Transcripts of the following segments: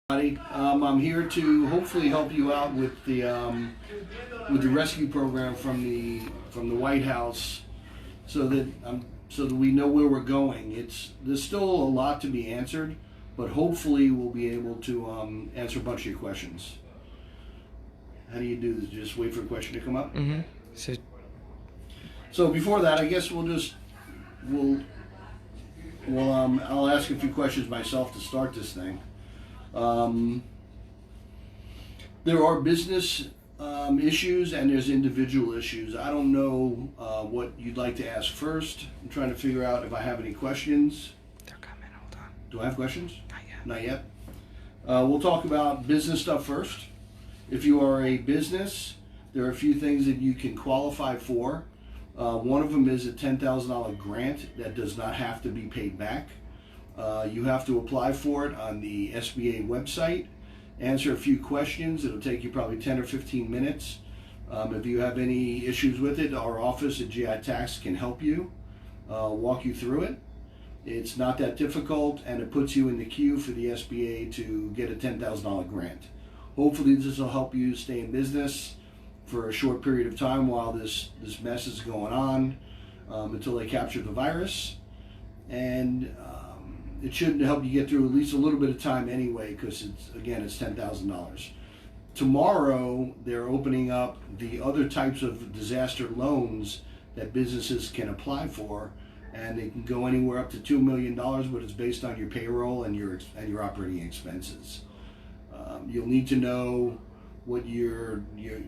I'm here to hopefully help you out with the rescue program from the White House, so that we know where we're going. There's still a lot to be answered, but hopefully we'll be able to answer a bunch of your questions. How do you do this? Just wait for a question to come up. Mm-hmm. So before that, I guess I'll ask a few questions myself to start this thing. There are business issues and there's individual issues. I don't know what you'd like to ask first. I'm trying to figure out if I have any questions. They're coming. Hold on. Do I have questions? Not yet. Not yet. We'll talk about business stuff first. If you are a business, there are a few things that you can qualify for. One of them is a $10,000 grant that does not have to be paid back. You have to apply for it on the SBA website, answer a few questions. It'll take you probably 10 or 15 minutes. If you have any issues with it, our office at GI Tax can help you, walk you through it. It's not that difficult, and it puts you in the queue for the SBA to get a $10,000 grant. Hopefully this will help you stay in business for a short period of time while this mess is going on, until they capture the virus. And it should help you get through at least a little bit of time anyway, because it's $10,000. Tomorrow they're opening up the other types of disaster loans that businesses can apply for, and they can go anywhere up to $2 million, but it's based on your payroll and your operating expenses. You'll need to know what your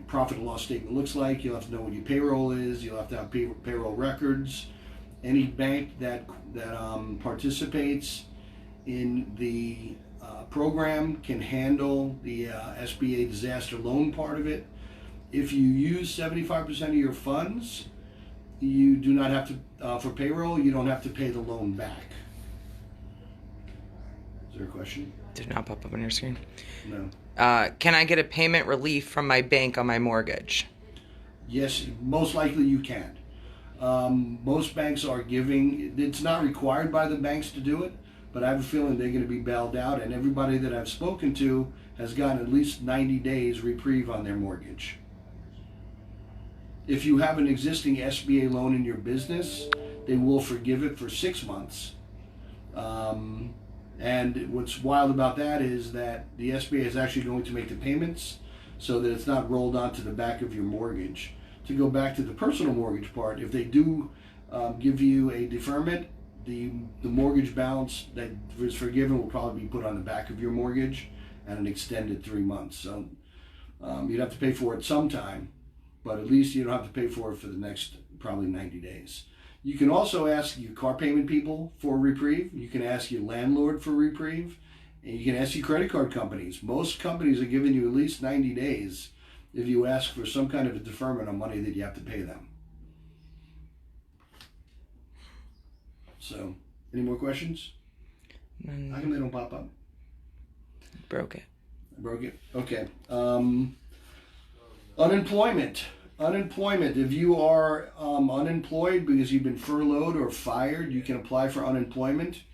profit and loss statement looks like. You'll have to know what your payroll is. You'll have to have payroll records. Any bank that participates in the program can handle the SBA disaster loan part of it. If you use 75% of your funds, you do not have to, for payroll, you don't have to pay the loan back. Is there a question? Did not pop up on your screen. No. Can I get a payment relief from my bank on my mortgage? Yes, most likely you can. Most banks are giving, it's not required by the banks to do it, but I have a feeling they're going to be bailed out, and everybody that I've spoken to has gotten at least 90 days reprieve on their mortgage. If you have an existing SBA loan in your business, they will forgive it for 6 months. And what's wild about that is that the SBA is actually going to make the payments so that it's not rolled onto the back of your mortgage. To go back to the personal mortgage part, if they do give you a deferment, the mortgage balance that is forgiven will probably be put on the back of your mortgage and an extended 3 months. So you'd have to pay for it sometime, but at least you don't have to pay for it for the next probably 90 days. You can also ask your car payment people for reprieve. You can ask your landlord for reprieve, and you can ask your credit card companies. Most companies are giving you at least 90 days if you ask for some kind of a deferment on money that you have to pay them. So, any more questions? How come they don't pop up? Broke it. Broke it? Okay. Unemployment. If you are unemployed because you've been furloughed or fired, you can apply for unemployment.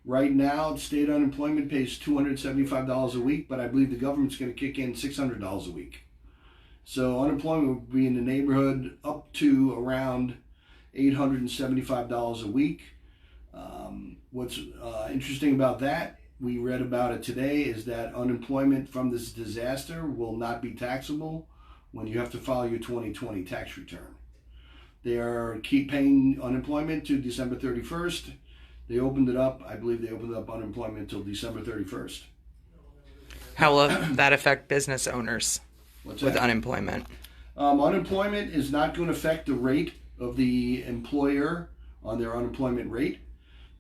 Right now, state unemployment pays $275 a week, but I believe the government's going to kick in $600 a week. So unemployment would be in the neighborhood up to around $875 a week. What's interesting about that, we read about it today, is that unemployment from this disaster will not be taxable when you have to file your 2020 tax return. They are keep paying unemployment to December 31st. They opened it up, I believe they opened up unemployment until December 31st. How will that affect business owners with unemployment? Unemployment is not going to affect the rate of the employer on their unemployment rate.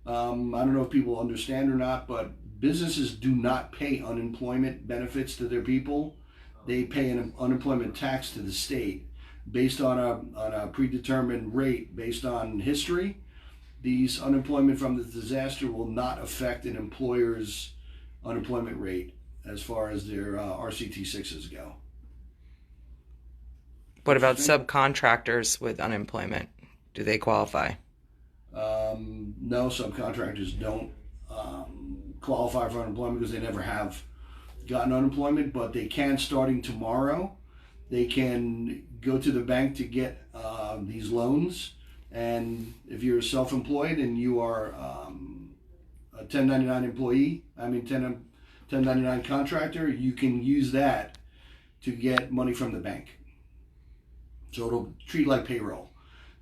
I don't know if people understand or not, but businesses do not pay unemployment benefits to their people. They pay an unemployment tax to the state based on a predetermined rate based on history. These unemployment from the disaster will not affect an employer's unemployment rate as far as their RCT6s go. What about subcontractors with unemployment? Do they qualify? No, subcontractors don't qualify for unemployment because they never have gotten unemployment, but they can, starting tomorrow, they can go to the bank to get these loans. And if you're self-employed and you are a 1099 employee, 1099 contractor, you can use that to get money from the bank. So it'll treat like payroll.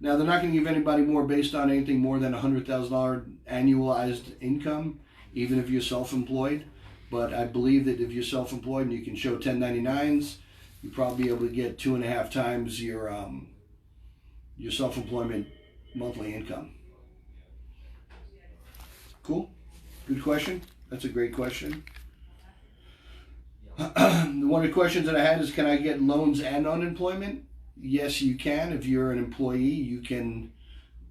Now, they're not going to give anybody more based on anything more than $100,000 annualized income, even if you're self-employed. But I believe that if you're self-employed and you can show 1099s, you'll probably be able to get 2.5 times your self-employment monthly income. Cool? Good question. That's a great question. One of the questions that I had is, can I get loans and unemployment? Yes, you can. If you're an employee, you can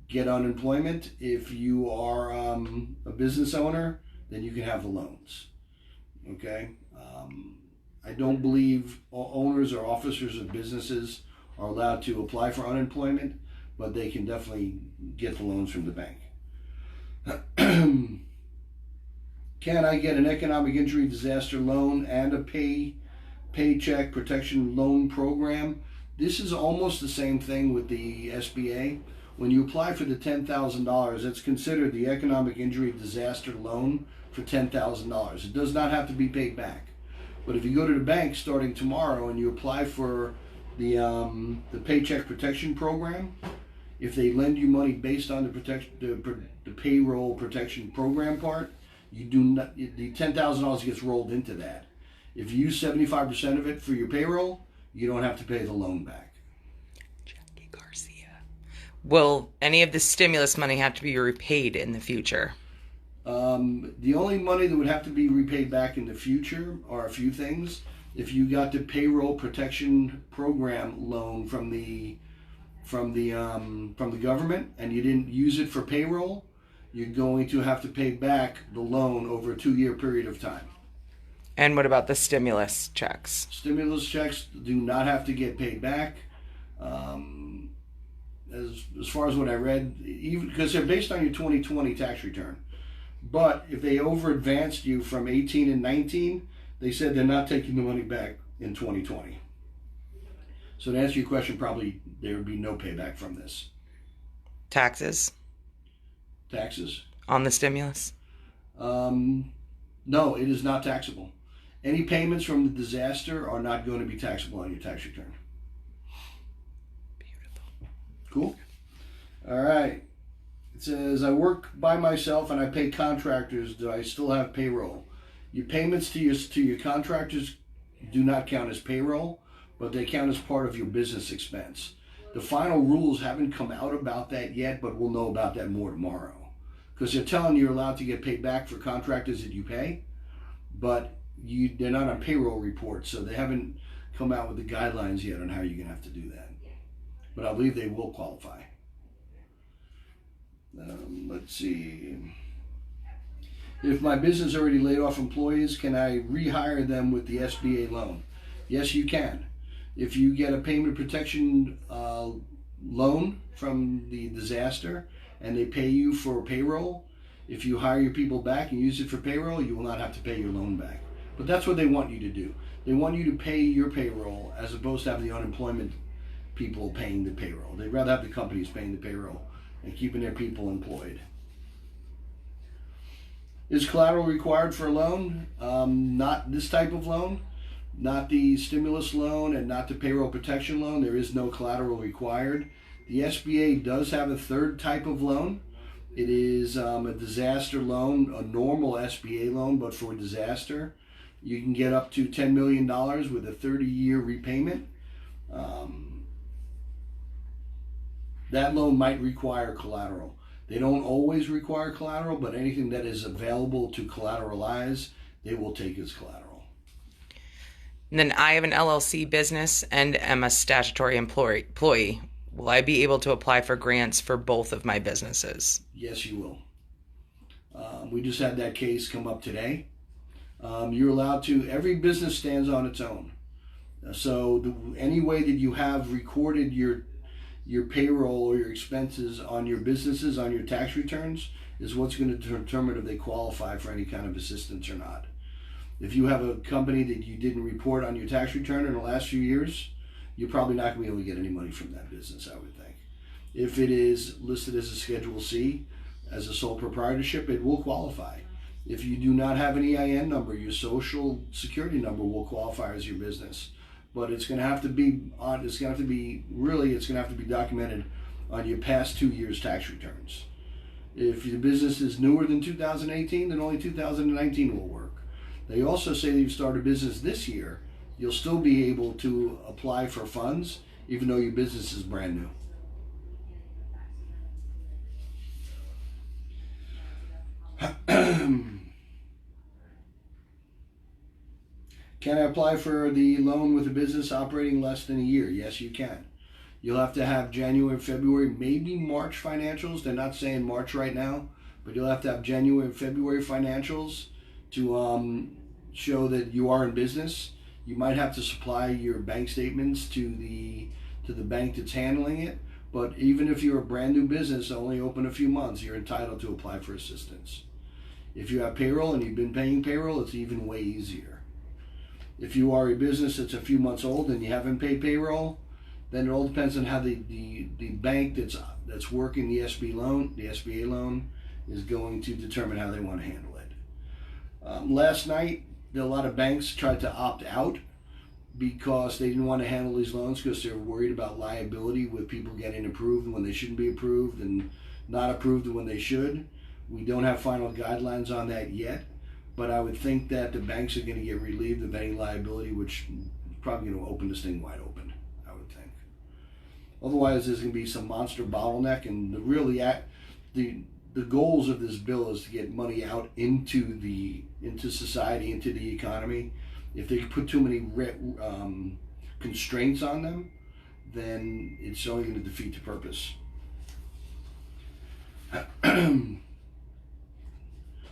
get unemployment. If you are a business owner, then you can have the loans. Okay? I don't believe owners or officers of businesses are allowed to apply for unemployment, but they can definitely get the loans from the bank. Can I get an economic injury disaster loan and a paycheck protection loan program? This is almost the same thing with the SBA. When you apply for the $10,000, it's considered the economic injury disaster loan for $10,000. It does not have to be paid back. But if you go to the bank starting tomorrow and you apply for the paycheck protection program, if they lend you money based on the payroll protection program part, you do not, the $10,000 gets rolled into that. If you use 75% of it for your payroll, you don't have to pay the loan back. Jackie Garcia. Will any of the stimulus money have to be repaid in the future? The only money that would have to be repaid back in the future are a few things. If you got the payroll protection program loan from the government and you didn't use it for payroll, you're going to have to pay back the loan over a 2-year period of time. And what about the stimulus checks? Stimulus checks do not have to get paid back. As far as what I read, even because they're based on your 2020 tax return. But if they over advanced you from 18 and 19, they said they're not taking the money back in 2020. So to answer your question, probably there would be no payback from this. Taxes? Taxes? On the stimulus? No, it is not taxable. Any payments from the disaster are not going to be taxable on your tax return. Beautiful. Cool? All right. It says, I work by myself and I pay contractors. Do I still have payroll? Your payments to your contractors do not count as payroll, but they count as part of your business expense. The final rules haven't come out about that yet, but we'll know about that more tomorrow. Because they're telling you're allowed to get paid back for contractors that you pay, but they're not on payroll reports, so they haven't come out with the guidelines yet on how you're going to have to do that. But I believe they will qualify. Let's see. If my business already laid off employees, can I rehire them with the SBA loan? Yes, you can. If you get a payment protection loan from the disaster and they pay you for payroll, if you hire your people back and use it for payroll, you will not have to pay your loan back. But that's what they want you to do. They want you to pay your payroll as opposed to having the unemployment people paying the payroll. They'd rather have the companies paying the payroll and keeping their people employed. Is collateral required for a loan? Not this type of loan, not the stimulus loan and not the payroll protection loan. There is no collateral required. The SBA does have a third type of loan. It is a disaster loan, a normal SBA loan, but for disaster. You can get up to $10 million with a 30-year repayment. That loan might require collateral. They don't always require collateral, but anything that is available to collateralize, they will take as collateral. And then I have an LLC business and am a statutory employee. Will I be able to apply for grants for both of my businesses? Yes, you will. We just had that case come up today. You're allowed to, every business stands on its own. So any way that you have recorded your payroll or your expenses on your businesses, on your tax returns, is what's going to determine if they qualify for any kind of assistance or not. If you have a company that you didn't report on your tax return in the last few years, you're probably not going to be able to get any money from that business, I would think. If it is listed as a Schedule C, as a sole proprietorship, it will qualify. If you do not have an EIN number, your social security number will qualify as your business. But it's going to have to be documented on your past 2 years' tax returns. If your business is newer than 2018, then only 2019 will work. They also say that if you start a business this year, you'll still be able to apply for funds even though your business is brand new. Can I apply for the loan with a business operating less than a year? Yes, you can. You'll have to have January, February, maybe March financials. They're not saying March right now, but you'll have to have January and February financials to show that you are in business. You might have to supply your bank statements to the bank that's handling it. But even if you're a brand new business, only open a few months, you're entitled to apply for assistance. If you have payroll and you've been paying payroll, it's even way easier. If you are a business that's a few months old and you haven't paid payroll, then it all depends on how the bank that's working the SBA loan is going to determine how they want to handle it. Last night, a lot of banks tried to opt out because they didn't want to handle these loans because they're worried about liability with people getting approved when they shouldn't be approved and not approved when they should. We don't have final guidelines on that yet, but I would think that the banks are going to get relieved of any liability, which is probably going to open this thing wide open, I would think. Otherwise, there's going to be some monster bottleneck, and the goals of this bill is to get money out into society, into the economy. If they put too many constraints on them, then it's only going to defeat the purpose.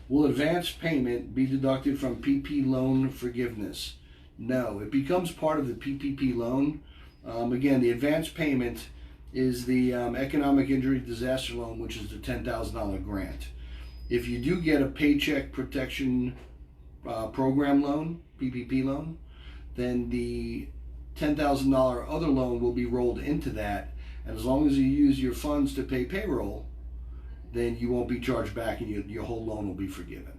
Will advance payment be deducted from PP loan forgiveness? No, it becomes part of the PPP loan. Again, the advance payment is the economic injury disaster loan, which is the $10,000 grant. If you do get a paycheck protection program loan, PPP loan, then the $10,000 other loan will be rolled into that, and as long as you use your funds to pay payroll, then you won't be charged back and your whole loan will be forgiven.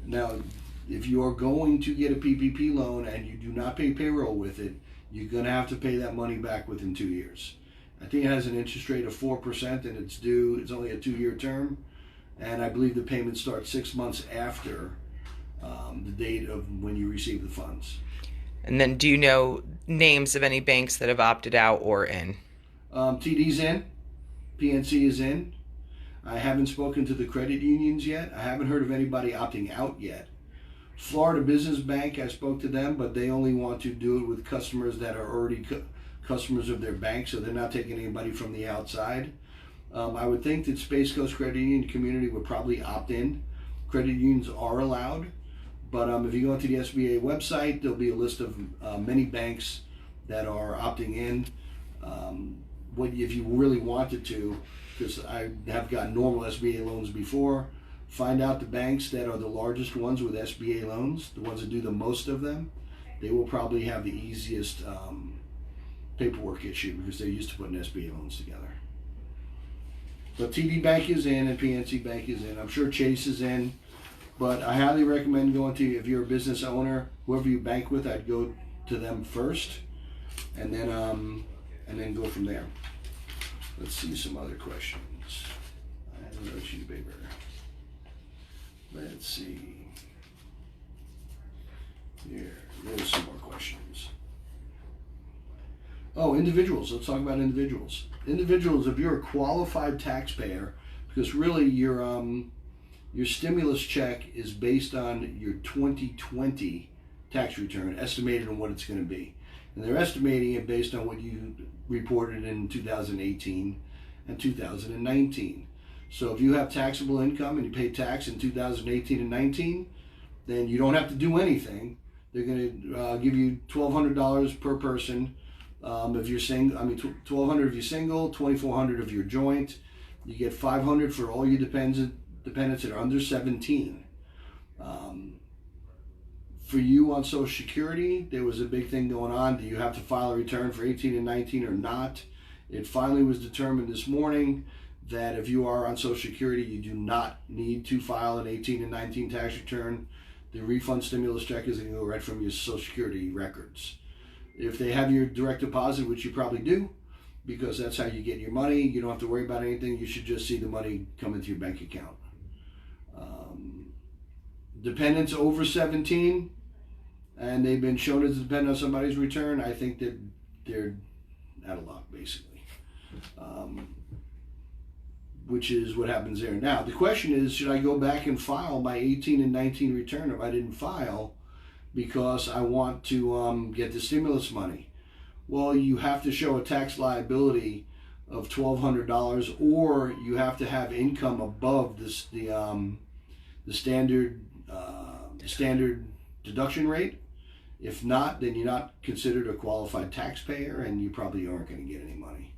Now, if you are going to get a PPP loan and you do not pay payroll with it, you're going to have to pay that money back within 2 years. I think it has an interest rate of 4% and it's only a 2-year term. And I believe the payment starts 6 months after the date of when you receive the funds. And then do you know names of any banks that have opted out or in? TD's in, PNC is in. I haven't spoken to the credit unions yet. I haven't heard of anybody opting out yet. Florida Business Bank, I spoke to them, but they only want to do it with customers that are already customers of their bank, so they're not taking anybody from the outside. I would think that Space Coast Credit Union community would probably opt in. Credit unions are allowed, but if you go to the SBA website, there'll be a list of many banks that are opting in. If you really wanted to, because I have gotten normal SBA loans before, find out the banks that are the largest ones with SBA loans, the ones that do the most of them. They will probably have the easiest paperwork issue because they're used to putting SBA loans together. But TD Bank is in and PNC Bank is in. I'm sure Chase is in, but I highly recommend going to, if you're a business owner, whoever you bank with, I'd go to them first, and then go from there. Let's see some other questions. I have another sheet of paper. Let's see. There's some more questions. Oh, individuals. Let's talk about individuals. Individuals, if you're a qualified taxpayer, because really your stimulus check is based on your 2020 tax return, estimated on what it's going to be. And they're estimating it based on what you reported in 2018 and 2019. So if you have taxable income and you pay tax in 2018 and 19, then you don't have to do anything. They're going to give you $1,200 per person. If you're single, $1,200 if you're single, $2,400 if you're joint. You get $500 for all your dependents that are under 17. For you on Social Security, there was a big thing going on. Do you have to file a return for 18 and 19 or not? It finally was determined this morning that if you are on Social Security, you do not need to file an 18 and 19 tax return. The refund stimulus check is going to go right from your Social Security records. If they have your direct deposit, which you probably do, because that's how you get your money, you don't have to worry about anything. You should just see the money come into your bank account. Dependents over 17, and they've been shown as dependent on somebody's return, I think that they're out of luck, basically. Which is what happens there. Now, the question is, should I go back and file my 18 and 19 return if I didn't file because I want to get the stimulus money? Well, you have to show a tax liability of $1,200, or you have to have income above this, the standard deduction rate. If not, then you're not considered a qualified taxpayer, and you probably aren't going to get any money.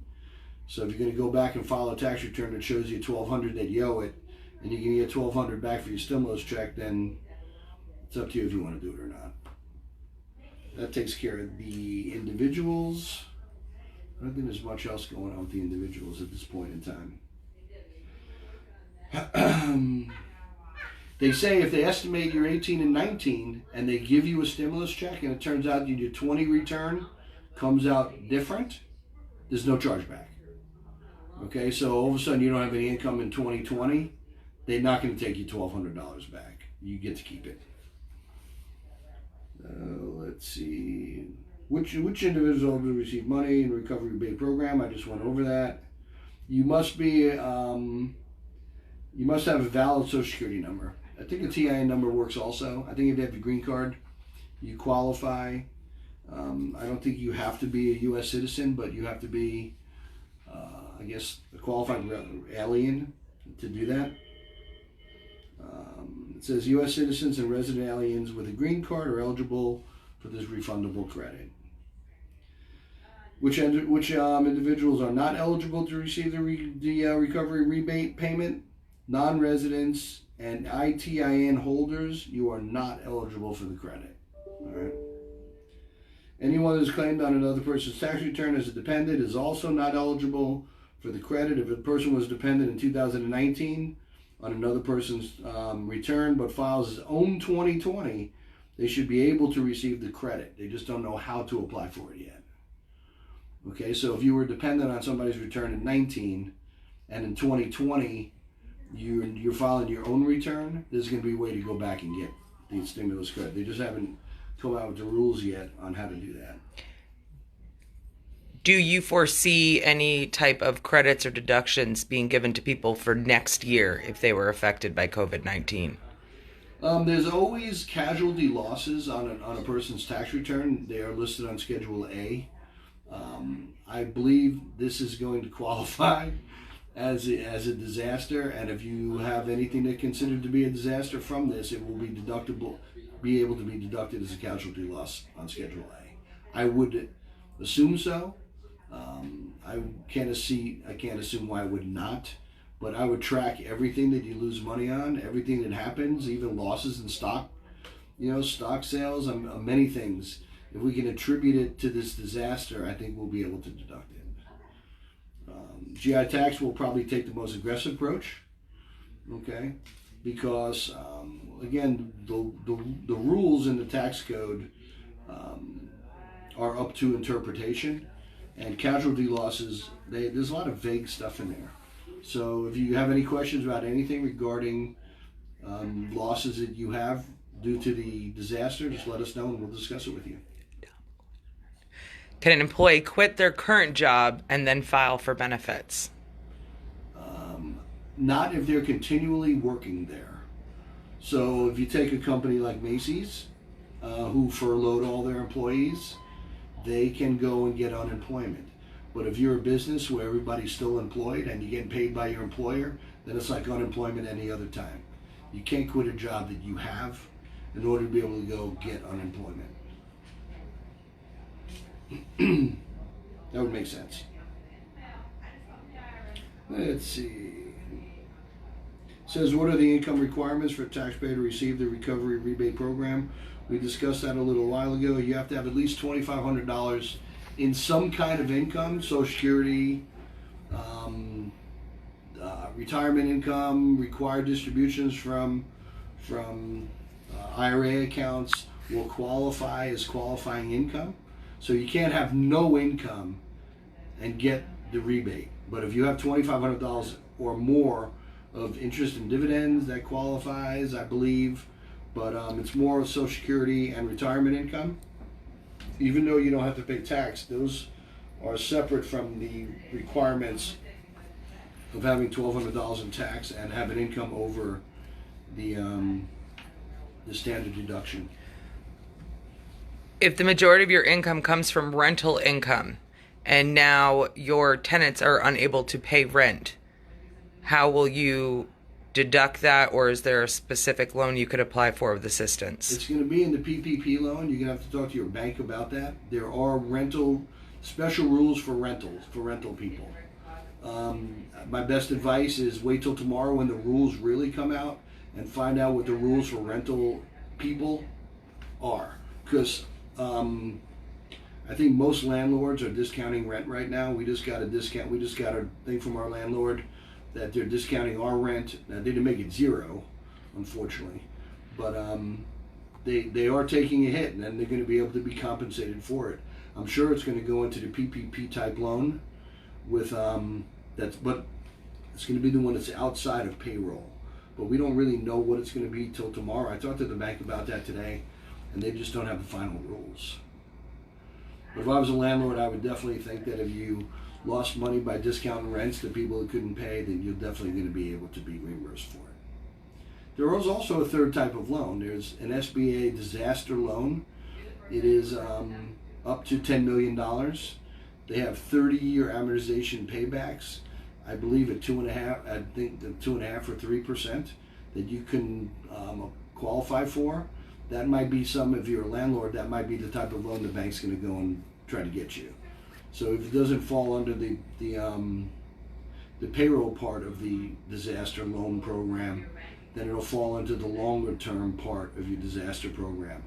So if you're going to go back and file a tax return that shows you $1,200 that you owe it, and you're going to get $1,200 back for your stimulus check, then it's up to you if you want to do it or not. That takes care of the individuals. I don't think there's much else going on with the individuals at this point in time. They say if they estimate your 18 and 19 and they give you a stimulus check and it turns out your 20 return comes out different, there's no chargeback. Okay, so all of a sudden you don't have any income in 2020, they're not going to take you $1,200 back. You get to keep it. Let's see. Which individuals will receive money in the recovery rebate program? I just went over that. You must be you must have a valid Social Security number. I think a TIN number works also. I think if you have your green card, you qualify. I don't think you have to be a U.S. citizen, but you have to be, I guess, a qualified alien to do that. It says U.S. citizens and resident aliens with a green card are eligible for this refundable credit. Which individuals are not eligible to receive the recovery rebate payment? Non-residents and ITIN holders, you are not eligible for the credit. All right. Anyone who's claimed on another person's tax return as a dependent is also not eligible for the credit. If a person was dependent in 2019 on another person's return but files his own 2020, they should be able to receive the credit. They just don't know how to apply for it yet. Okay, so if you were dependent on somebody's return in 19 and in 2020 you're filing your own return, there's going to be a way to go back and get the stimulus credit. They just haven't come out with the rules yet on how to do that. Do you foresee any type of credits or deductions being given to people for next year if they were affected by COVID-19? There's always casualty losses on a person's tax return. They are listed on Schedule A. I believe this is going to qualify as a disaster, and if you have anything that's considered to be a disaster from this, it will be able to be deducted as a casualty loss on Schedule A. I would assume so. I can't assume why I would not, but I would track everything that you lose money on, everything that happens, even losses in stock, stock sales, many things. If we can attribute it to this disaster, I think we'll be able to deduct it. GI tax will probably take the most aggressive approach, okay? Because again, the rules in the tax code are up to interpretation, and casualty losses, there's a lot of vague stuff in there. So if you have any questions about anything regarding losses that you have due to the disaster, just let us know and we'll discuss it with you. Can an employee quit their current job and then file for benefits? Not if they're continually working there. So if you take a company like Macy's, who furloughed all their employees, they can go and get unemployment. But if you're a business where everybody's still employed and you're getting paid by your employer, then it's like unemployment any other time. You can't quit a job that you have in order to be able to go get unemployment. That would make sense. Let's see. It says, what are the income requirements for a taxpayer to receive the recovery rebate program? We discussed that a little while ago. You have to have at least $2,500 in some kind of income, Social Security, retirement income, required distributions from IRA accounts will qualify as qualifying income. So you can't have no income and get the rebate. But if you have $2,500 or more of interest and dividends, that qualifies, I believe. But it's more of Social Security and retirement income. Even though you don't have to pay tax, those are separate from the requirements of having $1,200 in tax and have an income over the standard deduction. If the majority of your income comes from rental income and now your tenants are unable to pay rent, how will you deduct that, or is there a specific loan you could apply for with assistance? It's going to be in the PPP loan. You're going to have to talk to your bank about that. There are special rules for rental people. My best advice is wait till tomorrow when the rules really come out and find out what the rules for rental people are. Because I think most landlords are discounting rent right now. We just got a thing from our landlord that they're discounting our rent. Now, they didn't make it zero, unfortunately, but they are taking a hit, and then they're going to be able to be compensated for it. I'm sure it's going to go into the PPP type loan with but it's going to be the one that's outside of payroll. But we don't really know what it's going to be till tomorrow. I talked to the bank about that today, and they just don't have the final rules. But if I was a landlord, I would definitely think that if you lost money by discounting rents to people who couldn't pay, then you're definitely going to be able to be reimbursed for it. There is also a third type of loan. There's an SBA disaster loan. It is up to $10 million. They have 30-year amortization paybacks. I believe at 2.5%, I think the 2.5 or 3% that you can qualify for. That might be if you're a landlord, that might be the type of loan the bank's going to go and try to get you. So if it doesn't fall under the payroll part of the disaster loan program, then it'll fall into the longer term part of your disaster program,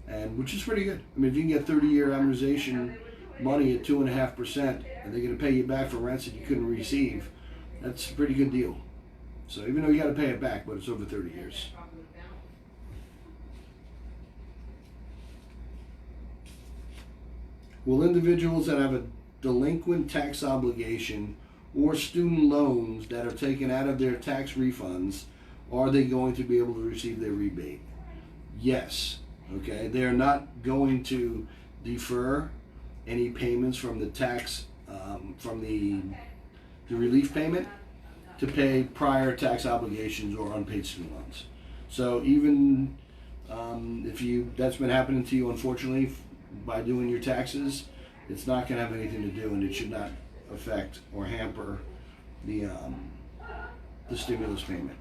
and which is pretty good. I mean, if you can get 30-year amortization money at 2.5%, and they're going to pay you back for rents that you couldn't receive, that's a pretty good deal. So even though you got to pay it back, but it's over 30 years. Will individuals that have a delinquent tax obligation or student loans that are taken out of their tax refunds, are they going to be able to receive their rebate? Yes. Okay. They are not going to defer any payments from the tax, from the relief payment to pay prior tax obligations or unpaid student loans. So even if that's been happening to you, unfortunately, by doing your taxes, it's not going to have anything to do, and it should not affect or hamper the stimulus payment.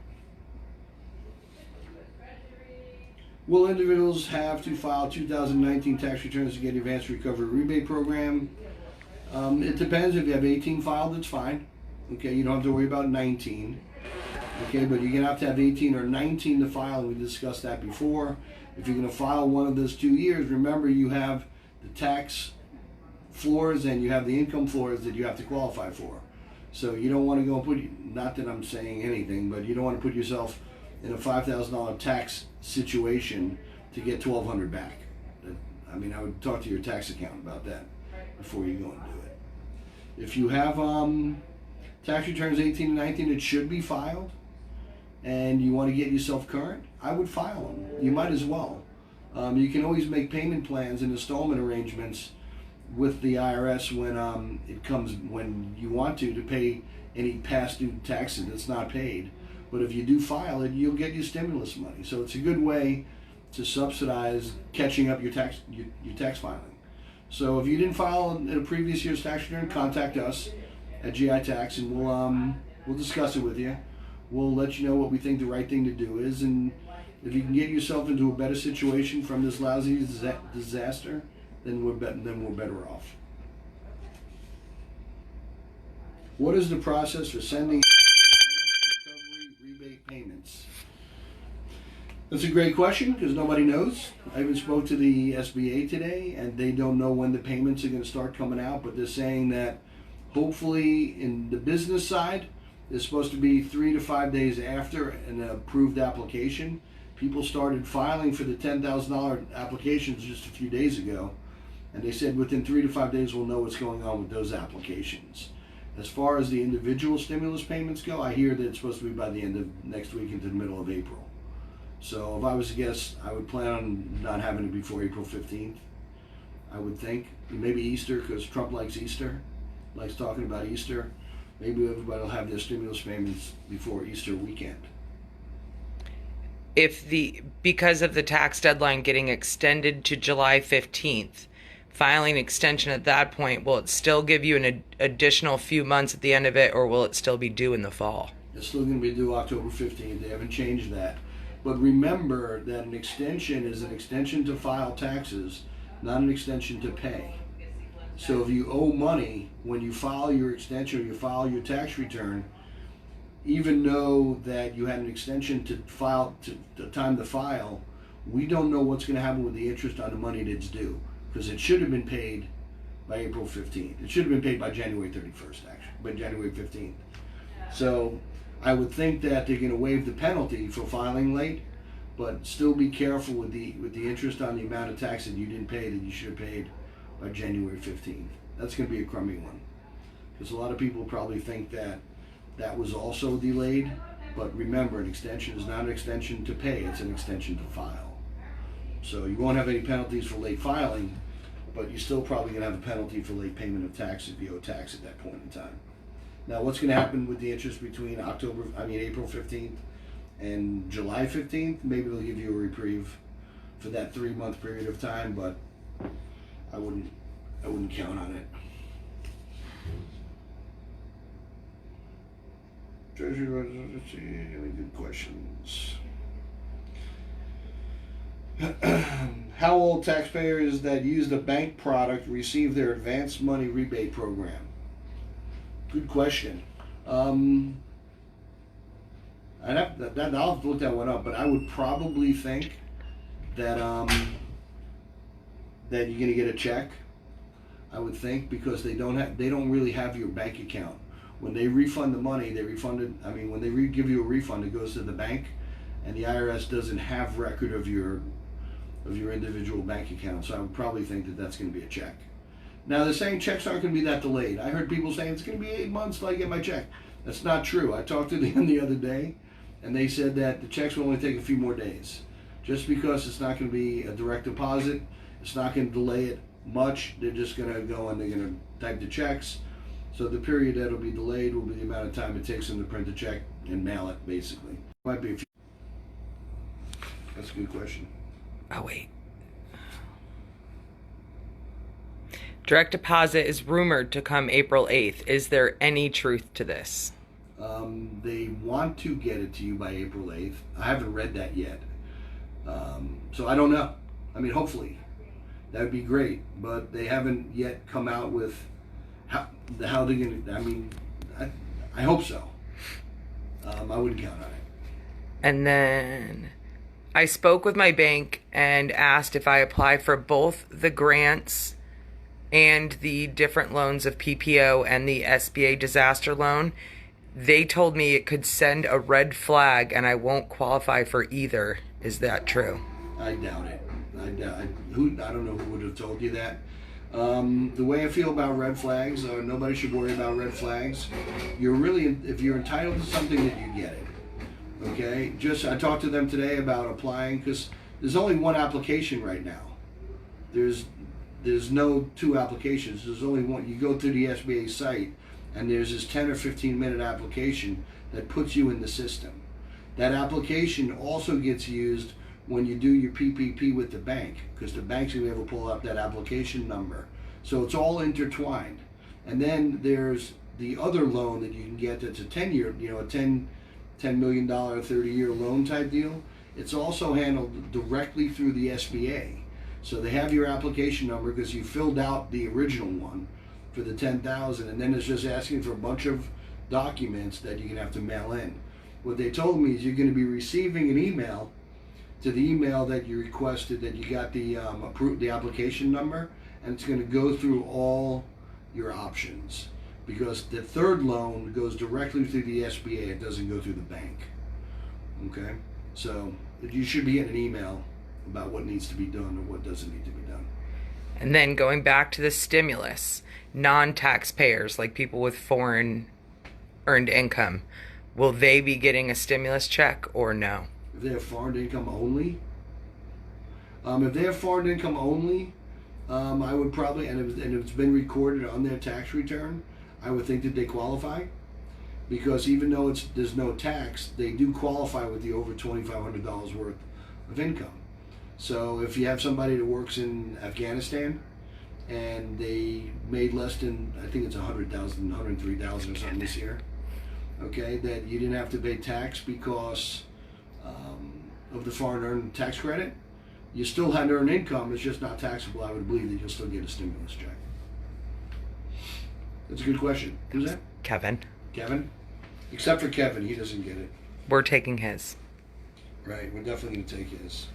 Will individuals have to file 2019 tax returns to get advanced recovery rebate program? It depends. If you have 18 filed, it's fine. Okay, you don't have to worry about 19. Okay, but you're going to have 18 or 19 to file, and we discussed that before. If you're going to file one of those 2 years, remember you have the tax floors and you have the income floors that you have to qualify for. So you don't want to go and not that I'm saying anything, but you don't want to put yourself in a $5,000 tax situation to get $1,200 back. I mean, I would talk to your tax accountant about that before you go and do it. If you have tax returns 18 and 19, it should be filed, and you want to get yourself current, I would file them. You might as well. You can always make payment plans and installment arrangements with the IRS when you want to pay any past due taxes that's not paid. But if you do file it, you'll get your stimulus money. So it's a good way to subsidize catching up your tax filing. So if you didn't file in a previous year's tax return, contact us at GI Tax, and we'll discuss it with you. We'll let you know what we think the right thing to do is, and if you can get yourself into a better situation from this lousy disaster, then we're better off. What is the process for sending recovery rebate payments? That's a great question because nobody knows. I even spoke to the SBA today, and they don't know when the payments are going to start coming out. But they're saying that hopefully, in the business side, it's supposed to be 3 to 5 days after an approved application. People started filing for the $10,000 applications just a few days ago, and they said within 3 to 5 days we'll know what's going on with those applications. As far as the individual stimulus payments go, I hear that it's supposed to be by the end of next week into the middle of April. So if I was to guess, I would plan on not having it before April 15th. I would think. Maybe Easter, because Trump likes Easter, likes talking about Easter. Maybe everybody will have their stimulus payments before Easter weekend. Because of the tax deadline getting extended to July 15th, filing extension at that point, will it still give you an additional few months at the end of it, or will it still be due in the fall? It's still going to be due October 15th. They haven't changed that. But remember that an extension is an extension to file taxes, not an extension to pay. So if you owe money when you file your extension or you file your tax return, even though that you had an extension to file to time to file, we don't know what's going to happen with the interest on the money that's due, because it should have been paid by April 15th. It should have been paid by January 31st, actually, by January 15th. So I would think that they're going to waive the penalty for filing late, but still be careful with the interest on the amount of tax that you didn't pay that you should have paid by January 15th. That's going to be a crummy one, because a lot of people probably think that that was also delayed. But remember, an extension is not an extension to pay, it's an extension to file. So you won't have any penalties for late filing, but you're still probably going to have a penalty for late payment of tax if you owe tax at that point in time. Now, what's going to happen with the interest between April 15th and July 15th? Maybe they'll give you a reprieve for that 3-month period of time, but I wouldn't count on it. Treasury, let's see, any good questions? How will taxpayers that use the bank product receive their advanced money rebate program? Good question. I'll have to look that one up, but I would probably think that that you're gonna get a check. I would think, because they don't really have your bank account. When they refund the money, when they give you a refund, it goes to the bank, and the IRS doesn't have record of your individual bank account. So I would probably think that that's going to be a check. Now they're saying checks aren't going to be that delayed. I heard people saying it's going to be 8 months till I get my check. That's not true. I talked to them the other day, and they said that the checks will only take a few more days. Just because it's not going to be a direct deposit, it's not going to delay it much. They're just going to go and they're going to type the checks. So the period that'll be delayed will be the amount of time it takes them to print the check and mail it, basically. Might be a few. That's a good question. Oh, wait. Direct deposit is rumored to come April 8th. Is there any truth to this? They want to get it to you by April 8th. I haven't read that yet. So I don't know. I mean, hopefully. That would be great. But they haven't yet come out with how they're going to... I mean, I hope so. I wouldn't count on it. And then I spoke with my bank and asked if I apply for both the grants and the different loans of PPO and the SBA disaster loan. They told me it could send a red flag and I won't qualify for either. Is that true? I doubt it. I don't know who would have told you that. The way I feel about red flags, nobody should worry about red flags. If you're entitled to something, then you get it. Okay? I talked to them today about applying, because there's only one application right now. There's no 2 applications. There's only one. You go through the SBA site, and there's this 10 or 15 minute application that puts you in the system. That application also gets used when you do your PPP with the bank, because the bank's going to be able to pull up that application number. So it's all intertwined. And then there's the other loan that you can get that's a 10-year, a $10 million, 30-year loan type deal. It's also handled directly through the SBA. So they have your application number because you filled out the original one for the $10,000, and then it's just asking for a bunch of documents that you're going to have to mail in. What they told me is you're going to be receiving an email to the email that you requested, that you got the the application number, and it's going to go through all your options, because the third loan goes directly through the SBA. It doesn't go through the bank. Okay, so you should be getting an email about what needs to be done or what doesn't need to be done. And then going back to the stimulus, non-taxpayers, like people with foreign earned income, will they be getting a stimulus check or no? If they have foreign income only, I would probably, and it's been recorded on their tax return, I would think that they qualify, because even though there's no tax, they do qualify with the over $2,500 worth of income. So if you have somebody that works in Afghanistan and they made less than, I think it's 100,000, 103,000 or something this year, okay, that you didn't have to pay tax because of the foreign earned tax credit, you still had earned income, it's just not taxable. I would believe that you'll still get a stimulus check. That's a good question. Who's that? Kevin. Kevin? Except for Kevin, he doesn't get it. We're taking his. Right, we're definitely going to take his.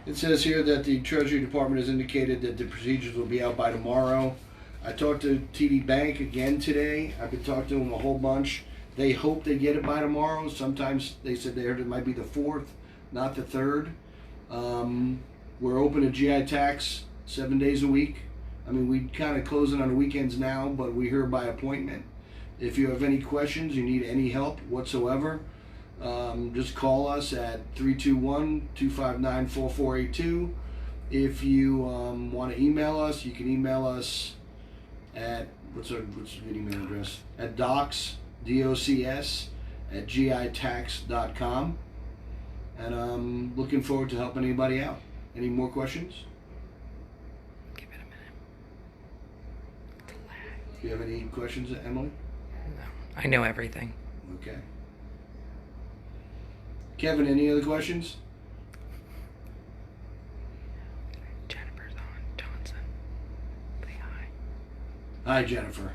It says here that the Treasury Department has indicated that the procedures will be out by tomorrow. I talked to TD Bank again today. I've been talking to them a whole bunch. They hope they get it by tomorrow. Sometimes they said they heard it might be the 4th, not the 3rd. We're open to GI tax 7 days a week. I mean, we kind of close it on the weekends now, but we're here by appointment. If you have any questions, you need any help whatsoever, just call us at 321-259-4482. If you want to email us, you can email us at, what's your email address? At docs, DOCS, at gitax.com. And I'm looking forward to helping anybody out. Any more questions? Give it a minute. Do you have any questions, Emily? No, I know everything. Okay. Kevin, any other questions? Jennifer's on. Johnson. Say hi. Hi, Jennifer.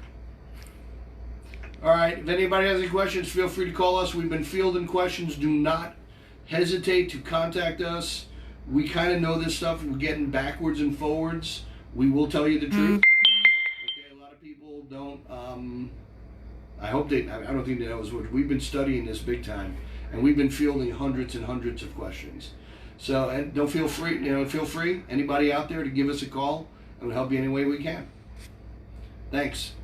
All right, if anybody has any questions, feel free to call us. We've been fielding questions. Do not hesitate to contact us. We kind of know this stuff. We're getting backwards and forwards. We will tell you the truth. Okay, a lot of people don't. I hope they. I don't think they know as much. We've been studying this big time, and we've been fielding hundreds and hundreds of questions. So, and don't feel free. Feel free. Anybody out there to give us a call, and we'll help you any way we can. Thanks.